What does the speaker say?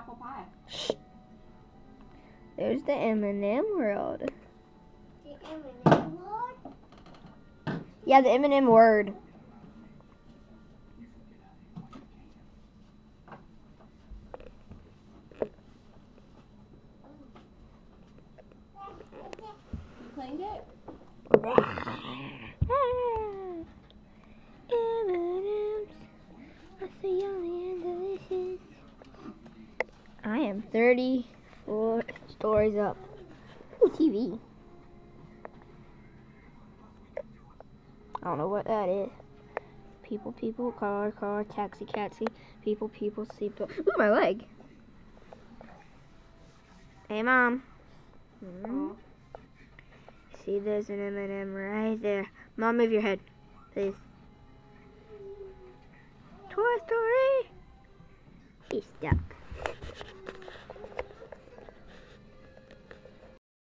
apple pie. Shh. There's the M&M world. The M&M word? Yeah, the M&M word. You cleaned it? M&M's are so yummy and delicious. I am 34 stories up. Ooh, TV. I don't know what that is. People, people, car, car, taxi, taxi, people, people, seatbelt. Ooh, my leg. Hey, Mom. See, there's an M&M right there. Mom, move your head, please. Toy Story. She's stuck.